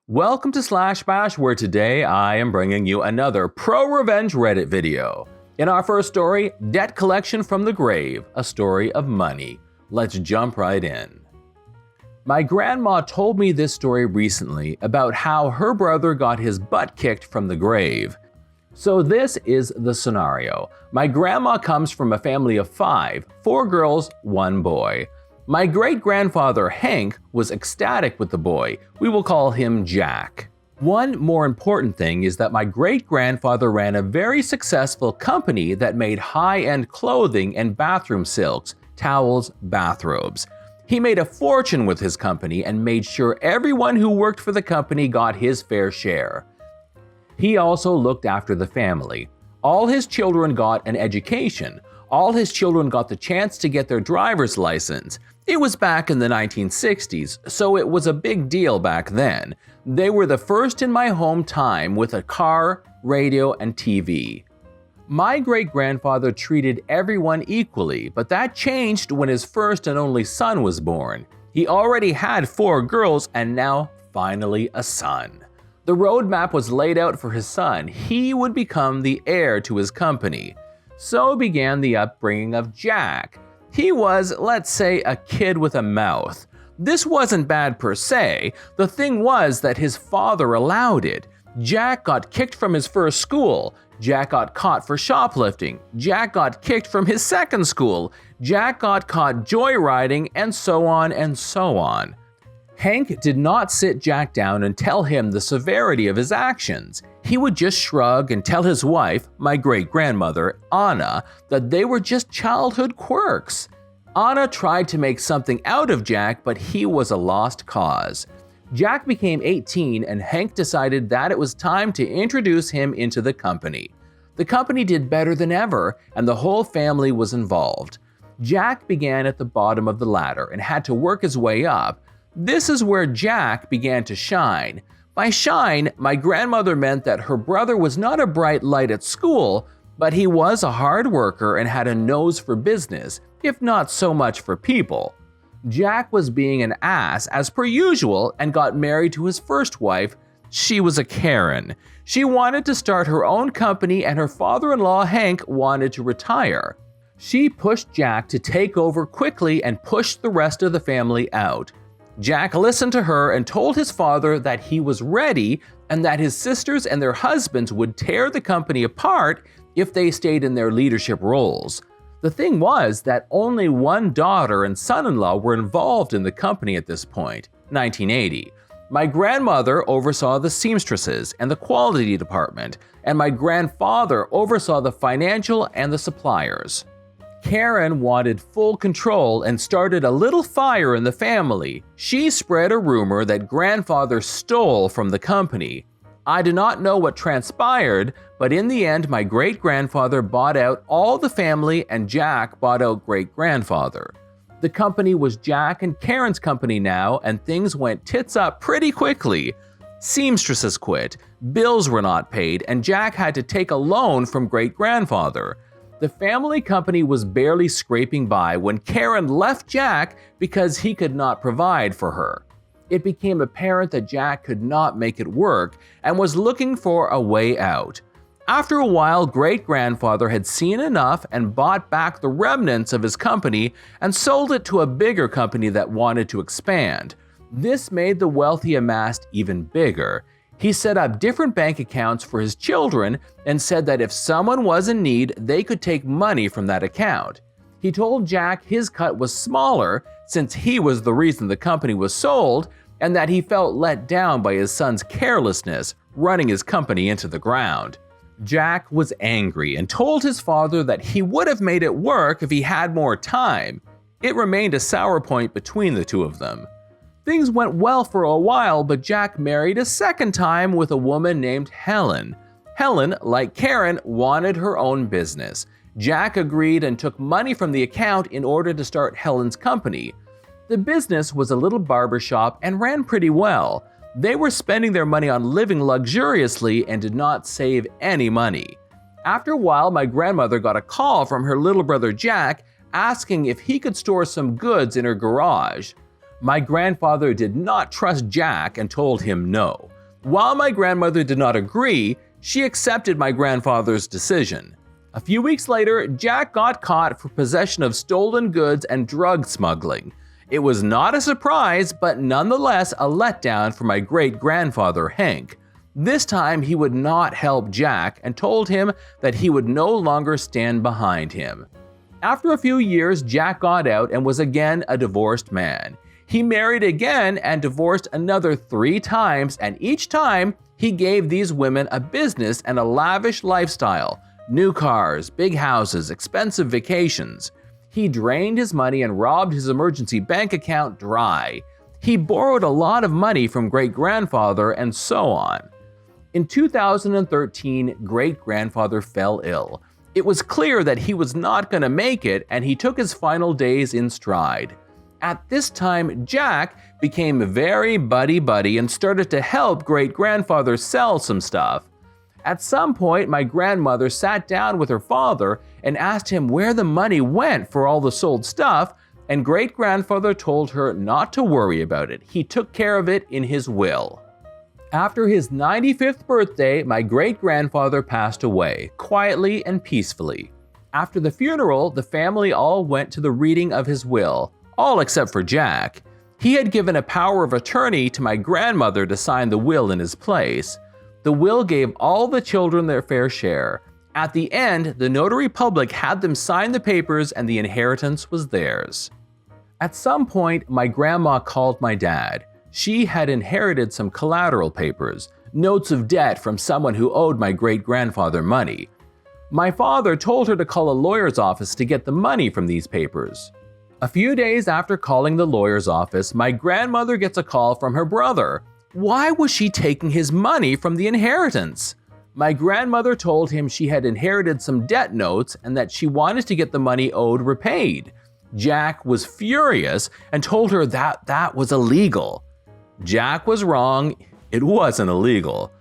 Welcome to Slash Bash, where today I am bringing you another proRevenge Reddit video. In our first story, Debt Collection from the Grave, a story of money. Let's jump right in. My grandma told me this story recently about how her brother got his butt kicked from the grave. So this is the scenario. My grandma comes from a family of 5, 4 girls, 1 boy. My great-grandfather Hank was ecstatic with the boy. We will call him Jack. One more important thing is that my great-grandfather ran a very successful company that made high-end clothing and bathroom silks, towels, bathrobes. He made a fortune with his company and made sure everyone who worked for the company got his fair share. He also looked after the family. All his children got an education. All his children got the chance to get their driver's license. It was back in the 1960s, so it was a big deal back then. They were the first in my home time with a car, radio, and TV. My great-grandfather treated everyone equally, but that changed when his first and only son was born. He already had 4 girls and now finally a son. The roadmap was laid out for his son. He would become the heir to his company. So began the upbringing of Jack. He was, let's say, a kid with a mouth. This wasn't bad per se. The thing was that his father allowed it. Jack got kicked from his first school. Jack got caught for shoplifting. Jack got kicked from his second school. Jack got caught joyriding, and so on and so on. Hank did not sit Jack down and tell him the severity of his actions. He would just shrug and tell his wife, my great-grandmother, Anna, that they were just childhood quirks. Anna tried to make something out of Jack, but he was a lost cause. Jack became 18 and Hank decided that it was time to introduce him into the company. The company did better than ever, and the whole family was involved. Jack began at the bottom of the ladder and had to work his way up. This is where Jack began to shine. By shine, my grandmother meant that her brother was not a bright light at school, but he was a hard worker and had a nose for business, if not so much for people. Jack was being an ass as per usual and got married to his first wife. She was a Karen. She wanted to start her own company and her father-in-law Hank wanted to retire. She pushed Jack to take over quickly and pushed the rest of the family out. Jack listened to her and told his father that he was ready and that his sisters and their husbands would tear the company apart if they stayed in their leadership roles. The thing was that only one daughter and son-in-law were involved in the company at this point, 1980. My grandmother oversaw the seamstresses and the quality department, and my grandfather oversaw the financial and the suppliers. Karen wanted full control and started a little fire in the family. She spread a rumor that grandfather stole from the company. I do not know what transpired, but in the end my great-grandfather bought out all the family and Jack bought out great-grandfather. The company was Jack and Karen's company now, and things went tits up pretty quickly. Seamstresses quit, bills were not paid, and Jack had to take a loan from great-grandfather. The family company was barely scraping by when Karen left Jack because he could not provide for her. It became apparent that Jack could not make it work and was looking for a way out. After a while, great-grandfather had seen enough and bought back the remnants of his company and sold it to a bigger company that wanted to expand. This made the wealth he amassed even bigger. He set up different bank accounts for his children and said that if someone was in need, they could take money from that account. He told Jack his cut was smaller since he was the reason the company was sold and that he felt let down by his son's carelessness running his company into the ground. Jack was angry and told his father that he would have made it work if he had more time. It remained a sour point between the two of them. Things went well for a while, but Jack married a second time with a woman named Helen. Helen, like Karen, wanted her own business. Jack agreed and took money from the account in order to start Helen's company. The business was a little barbershop and ran pretty well. They were spending their money on living luxuriously and did not save any money. After a while, my grandmother got a call from her little brother Jack asking if he could store some goods in her garage. My grandfather did not trust Jack and told him no. While my grandmother did not agree, she accepted my grandfather's decision. A few weeks later, Jack got caught for possession of stolen goods and drug smuggling. It was not a surprise, but nonetheless a letdown for my great-grandfather Hank. This time he would not help Jack and told him that he would no longer stand behind him. After a few years, Jack got out and was again a divorced man. He married again and divorced another 3 times, and each time he gave these women a business and a lavish lifestyle. New cars, big houses, expensive vacations. He drained his money and robbed his emergency bank account dry. He borrowed a lot of money from great-grandfather and so on. In 2013, great-grandfather fell ill. It was clear that he was not going to make it, and he took his final days in stride. At this time, Jack became very buddy-buddy and started to help great-grandfather sell some stuff. At some point, my grandmother sat down with her father and asked him where the money went for all the sold stuff, and great-grandfather told her not to worry about it. He took care of it in his will. After his 95th birthday, my great-grandfather passed away, quietly and peacefully. After the funeral, the family all went to the reading of his will, all except for Jack. He had given a power of attorney to my grandmother to sign the will in his place. The will gave all the children their fair share. At the end, the notary public had them sign the papers and the inheritance was theirs. At some point, my grandma called my dad. She had inherited some collateral papers, notes of debt from someone who owed my great-grandfather money. My father told her to call a lawyer's office to get the money from these papers. A few days after calling the lawyer's office, my grandmother gets a call from her brother. Why was she taking his money from the inheritance? My grandmother told him she had inherited some debt notes and that she wanted to get the money owed repaid. Jack was furious and told her that was illegal. Jack was wrong, it wasn't illegal.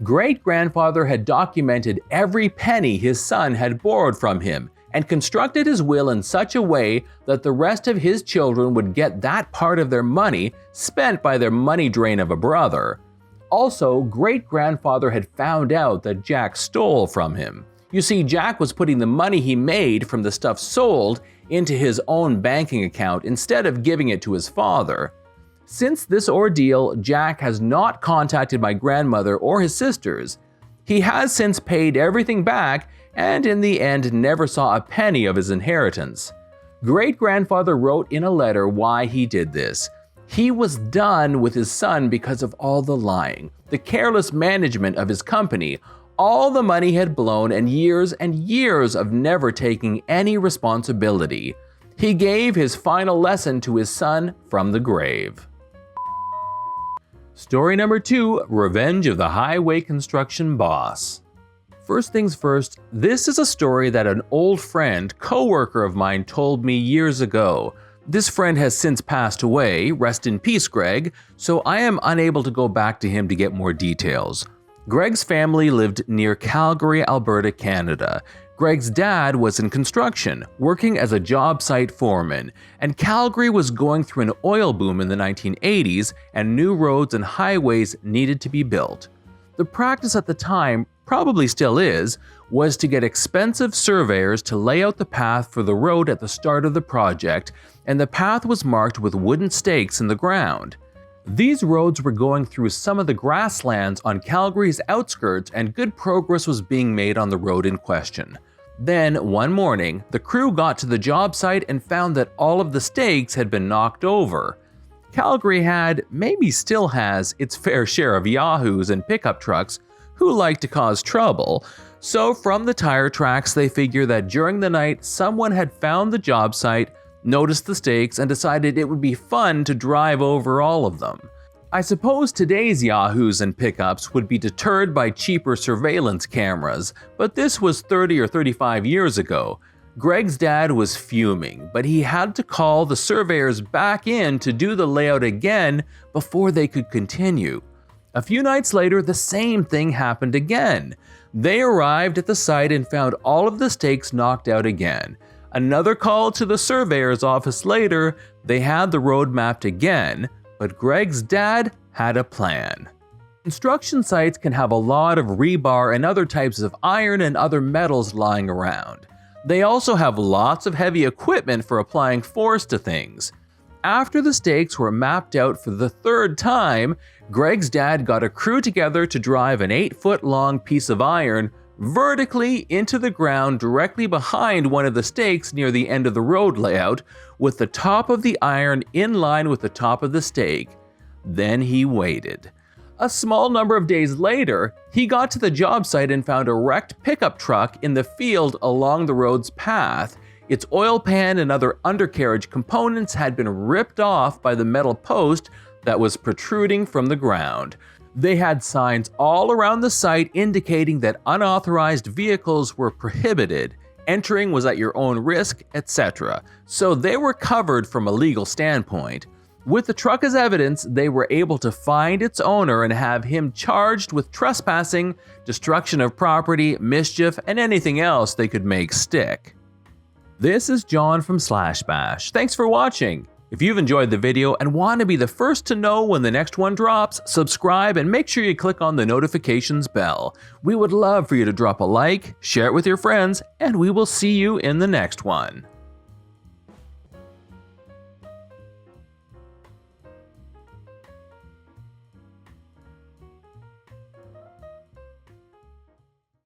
Great-grandfather had documented every penny his son had borrowed from him and constructed his will in such a way that the rest of his children would get that part of their money spent by their money drain of a brother. Also, great-grandfather had found out that Jack stole from him. You see, Jack was putting the money he made from the stuff sold into his own banking account instead of giving it to his father. Since this ordeal, Jack has not contacted my grandmother or his sisters. He has since paid everything back and in the end never saw a penny of his inheritance. Great-grandfather wrote in a letter why he did this. He was done with his son because of all the lying, the careless management of his company, all the money had blown, and years of never taking any responsibility. He gave his final lesson to his son from the grave. Story number 2, Revenge of the Highway Construction Boss. First things first, this is a story that an old friend, co-worker of mine told me years ago. This friend has since passed away, rest in peace Greg, so I am unable to go back to him to get more details. Greg's family lived near Calgary, Alberta, Canada. Greg's dad was in construction, working as a job site foreman, and Calgary was going through an oil boom in the 1980s and new roads and highways needed to be built. The practice at the time, probably still is, was to get expensive surveyors to lay out the path for the road at the start of the project, and the path was marked with wooden stakes in the ground. These roads were going through some of the grasslands on Calgary's outskirts, and good progress was being made on the road in question. Then, one morning, the crew got to the job site and found that all of the stakes had been knocked over. Calgary had, maybe still has, its fair share of yahoos and pickup trucks who like to cause trouble, so from the tire tracks they figure that during the night someone had found the job site, noticed the stakes, and decided it would be fun to drive over all of them. I suppose today's yahoos and pickups would be deterred by cheaper surveillance cameras, but this was 30 or 35 years ago. Greg's dad was fuming, but he had to call the surveyors back in to do the layout again before they could continue. A few nights later, the same thing happened again. They arrived at the site and found all of the stakes knocked out again. Another call to the surveyor's office later, they had the road mapped again, but Greg's dad had a plan. Construction sites can have a lot of rebar and other types of iron and other metals lying around. They also have lots of heavy equipment for applying force to things. After the stakes were mapped out for the third time, Greg's dad got a crew together to drive an 8-foot-long piece of iron vertically into the ground directly behind one of the stakes near the end of the road layout, with the top of the iron in line with the top of the stake. Then he waited. A small number of days later, he got to the job site and found a wrecked pickup truck in the field along the road's path. Its oil pan and other undercarriage components had been ripped off by the metal post that was protruding from the ground. They had signs all around the site indicating that unauthorized vehicles were prohibited, entering was at your own risk, etc. So they were covered from a legal standpoint. With the truck as evidence, they were able to find its owner and have him charged with trespassing, destruction of property, mischief, and anything else they could make stick. This is John from /Bash. Thanks for watching. If you've enjoyed the video and want to be the first to know when the next one drops, subscribe and make sure you click on the notifications bell. We would love for you to drop a like, share it with your friends, and we will see you in the next one.